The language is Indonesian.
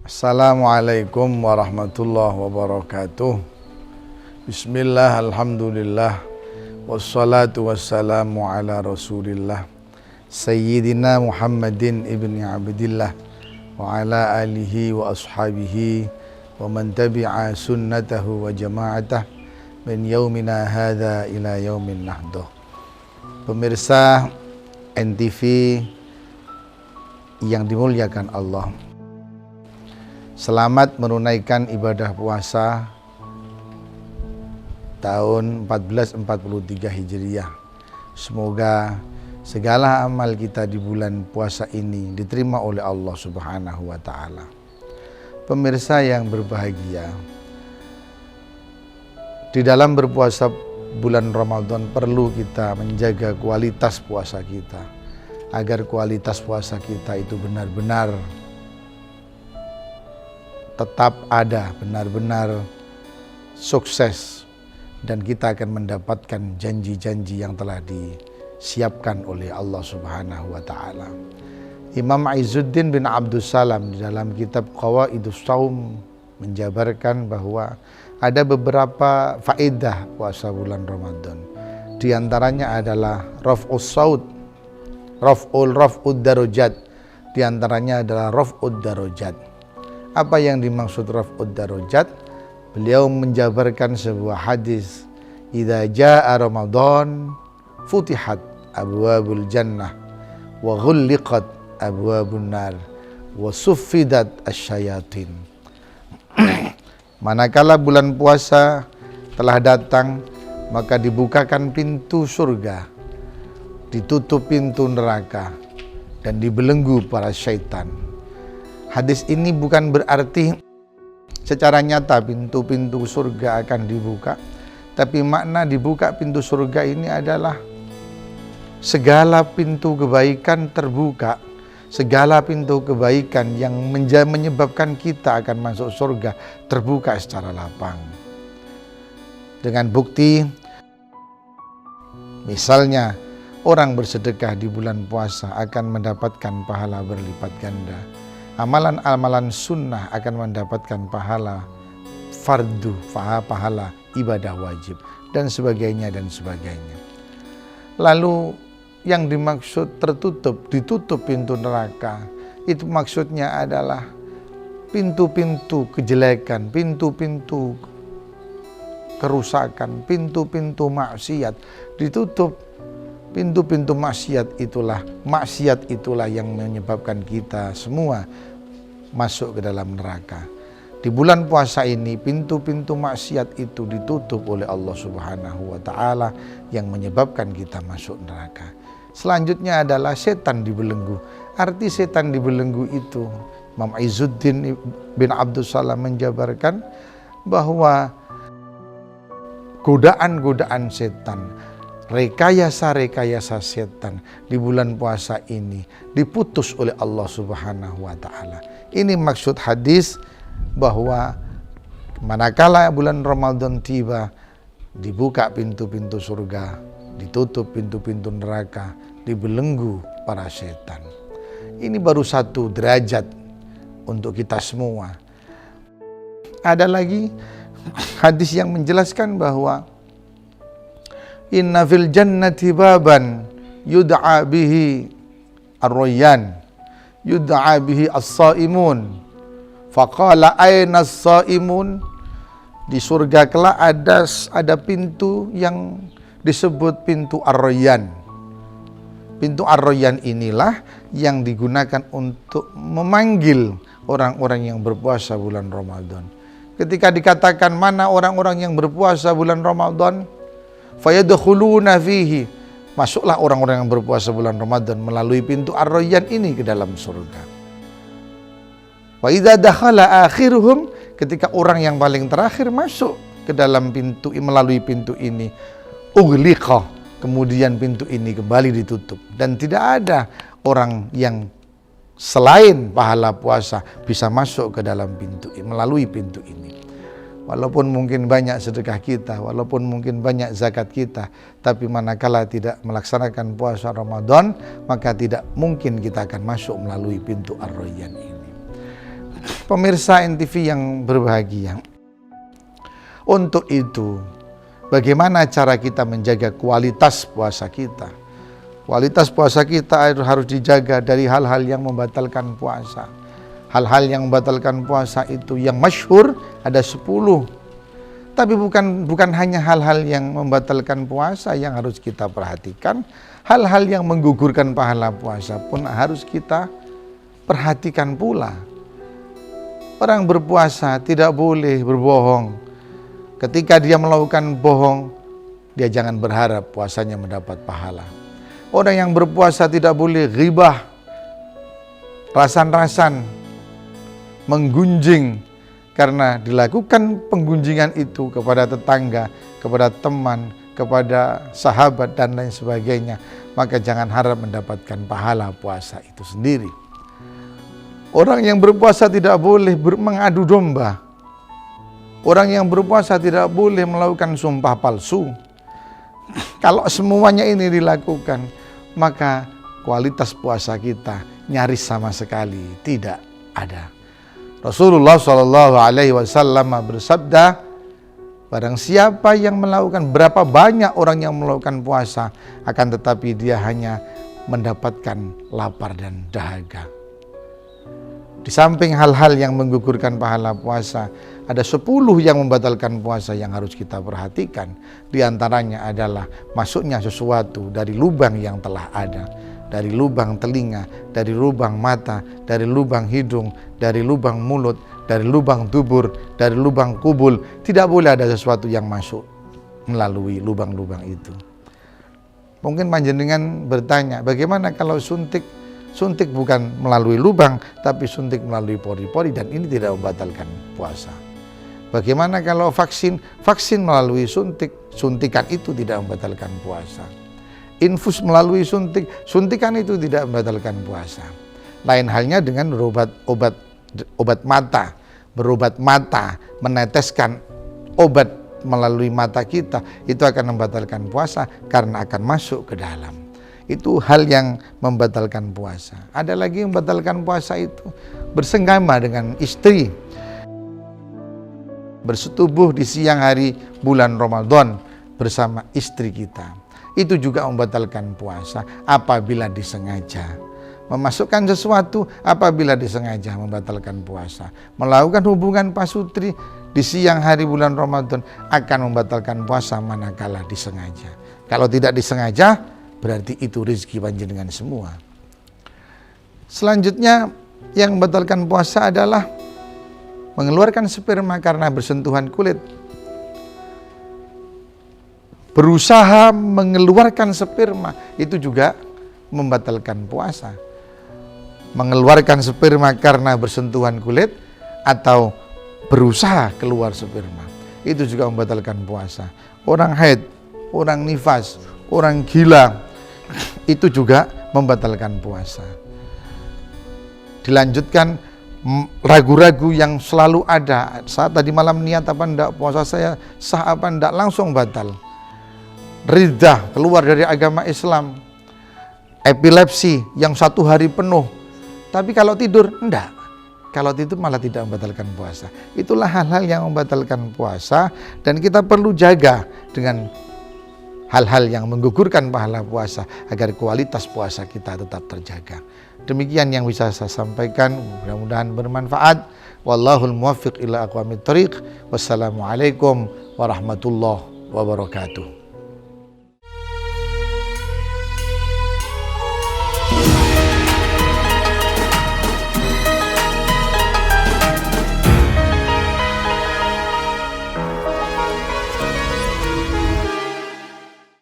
Assalamualaikum warahmatullahi wabarakatuh. Bismillah, alhamdulillah, wassalatu wassalamu ala rasulillah Sayyidina Muhammadin ibni Abdillah wa ala alihi wa ashabihi wa man tabi'a sunnatahu wa jama'atah min yaumina hadha ila yaumin nahdoh. Pemirsa NTV yang dimuliakan Allah, selamat menunaikan ibadah puasa tahun 1443 Hijriah. Semoga segala amal kita di bulan puasa ini diterima oleh Allah Subhanahu wa Ta'ala. Pemirsa yang berbahagia, di dalam berpuasa bulan Ramadan perlu kita menjaga kualitas puasa kita, agar kualitas puasa kita itu benar-benar tetap ada, benar-benar sukses, dan kita akan mendapatkan janji-janji yang telah disiapkan oleh Allah Subhanahu wa Ta'ala. Imam Izzuddin bin Abdussalam di dalam kitab Qawaidus Shaum menjabarkan bahwa ada beberapa faedah puasa bulan Ramadan. Di antaranya adalah raf'us saut, raf'ud darajat. Di antaranya adalah raf'ud darajat. Apa yang dimaksud raf'ud darajat? Beliau menjabarkan sebuah hadis, idza jaa Ramadan futihat abwabul jannah wa ghulliqat abwabun nar wa suffidat asyayatin. Manakala bulan puasa telah datang, maka dibukakan pintu surga, ditutup pintu neraka, dan dibelenggu para syaitan. Hadis ini bukan berarti secara nyata pintu-pintu surga akan dibuka, tapi makna dibuka pintu surga ini adalah segala pintu kebaikan terbuka, segala pintu kebaikan yang menyebabkan kita akan masuk surga terbuka secara lapang. Dengan bukti, misalnya orang bersedekah di bulan puasa akan mendapatkan pahala berlipat ganda. Amalan-amalan sunnah akan mendapatkan pahala fardu, pahala ibadah wajib, dan sebagainya dan sebagainya. Lalu yang dimaksud ditutup pintu neraka, itu maksudnya adalah pintu-pintu kejelekan, pintu-pintu kerusakan, pintu-pintu maksiat ditutup. Pintu-pintu maksiat itulah yang menyebabkan kita semua masuk ke dalam neraka. Di bulan puasa ini pintu-pintu maksiat itu ditutup oleh Allah Subhanahu wa Ta'ala yang menyebabkan kita masuk neraka. Selanjutnya adalah setan dibelenggu. Arti setan dibelenggu itu, Imam Izzuddin bin Abdussalam menjabarkan bahwa godaan-godaan setan, rekayasa-rekayasa setan di bulan puasa ini diputus oleh Allah Subhanahu wa Ta'ala. Ini maksud hadis bahwa manakala bulan Ramadan tiba, dibuka pintu-pintu surga, ditutup pintu-pintu neraka, dibelenggu para setan. Ini baru satu derajat untuk kita semua. Ada lagi hadis yang menjelaskan bahwa inna fil jannati baban yud'a bihi ar-rayyan yud'a bihi as-saimun faqala aina as-saimun. Di surga kelak ada pintu yang disebut pintu ar-rayyan. Pintu ar-rayyan inilah yang digunakan untuk memanggil orang-orang yang berpuasa bulan Ramadan. Ketika dikatakan mana orang-orang yang berpuasa bulan Ramadan, fayadkhuluna fihi, masuklah orang-orang yang berpuasa bulan Ramadan melalui pintu ar-rayyan ini ke dalam surga. Wa idza dakhala akhiruhum, ketika orang yang paling terakhir masuk ke dalam pintu melalui pintu ini, ughliqa, kemudian pintu ini kembali ditutup dan tidak ada orang yang selain pahala puasa bisa masuk ke dalam pintu melalui pintu ini. Walaupun mungkin banyak sedekah kita, walaupun mungkin banyak zakat kita, tapi manakala tidak melaksanakan puasa Ramadan, maka tidak mungkin kita akan masuk melalui pintu ar-rayyan ini. pemirsa NTV yang berbahagia. Untuk itu, bagaimana cara kita menjaga kualitas puasa kita? Kualitas puasa kita harus dijaga dari hal-hal yang membatalkan puasa. Hal-hal yang membatalkan puasa itu yang masyhur ada 10. Tapi bukan hanya hal-hal yang membatalkan puasa yang harus kita perhatikan. Hal-hal yang menggugurkan pahala puasa pun harus kita perhatikan pula. Orang berpuasa tidak boleh berbohong. Ketika dia melakukan bohong, dia jangan berharap puasanya mendapat pahala. Orang yang berpuasa tidak boleh ghibah, rasan-rasan, menggunjing, karena dilakukan penggunjingan itu kepada tetangga, kepada teman, kepada sahabat dan lain sebagainya, maka jangan harap mendapatkan pahala puasa itu sendiri. Orang yang berpuasa tidak boleh mengadu domba. Orang yang berpuasa tidak boleh melakukan sumpah palsu. Kalau semuanya ini dilakukan, maka kualitas puasa kita nyaris sama sekali tidak ada. Rasulullah SAW bersabda, barang siapa yang melakukan, berapa banyak orang yang melakukan puasa, akan tetapi dia hanya mendapatkan lapar dan dahaga. Di samping hal-hal yang menggugurkan pahala puasa, ada 10 yang membatalkan puasa yang harus kita perhatikan. Di antaranya adalah masuknya sesuatu dari lubang yang telah ada, dari lubang telinga, dari lubang mata, dari lubang hidung, dari lubang mulut, dari lubang dubur, dari lubang kubul. Tidak boleh ada sesuatu yang masuk melalui lubang-lubang itu. Mungkin panjenengan bertanya, bagaimana kalau suntik? Suntik bukan melalui lubang, tapi suntik melalui pori-pori, dan ini tidak membatalkan puasa. Bagaimana kalau vaksin? Vaksin melalui suntik, suntikan itu tidak membatalkan puasa. Infus melalui suntik, suntikan itu tidak membatalkan puasa. Lain halnya dengan obat mata, berobat mata, meneteskan obat melalui mata kita, itu akan membatalkan puasa karena akan masuk ke dalam. Itu hal yang membatalkan puasa. Ada lagi yang membatalkan puasa itu bersenggama dengan istri, bersetubuh di siang hari bulan Ramadan bersama istri kita. Itu juga membatalkan puasa apabila disengaja. Memasukkan sesuatu apabila disengaja membatalkan puasa. Melakukan hubungan pasutri di siang hari bulan Ramadan akan membatalkan puasa manakala disengaja. Kalau tidak disengaja, berarti itu rezeki panjenengan semua. Selanjutnya yang membatalkan puasa adalah mengeluarkan sperma karena bersentuhan kulit. Berusaha mengeluarkan sperma itu juga membatalkan puasa. Mengeluarkan sperma karena bersentuhan kulit atau berusaha keluar sperma itu juga membatalkan puasa. Orang haid, orang nifas, orang gila, itu juga membatalkan puasa. Dilanjutkan ragu-ragu yang selalu ada saat tadi malam niat apa enggak, puasa saya sah apa enggak, langsung batal. Riddah, keluar dari agama Islam. Epilepsi yang 1 hari penuh, tapi kalau tidur enggak. Kalau tidur malah tidak membatalkan puasa. Itulah hal-hal yang membatalkan puasa, dan kita perlu jaga dengan hal-hal yang menggugurkan pahala puasa agar kualitas puasa kita tetap terjaga. Demikian yang bisa saya sampaikan, mudah-mudahan bermanfaat. Wallahul muwaffiq ila aqwamit thoriq. Wassalamualaikum warahmatullahi wabarakatuh.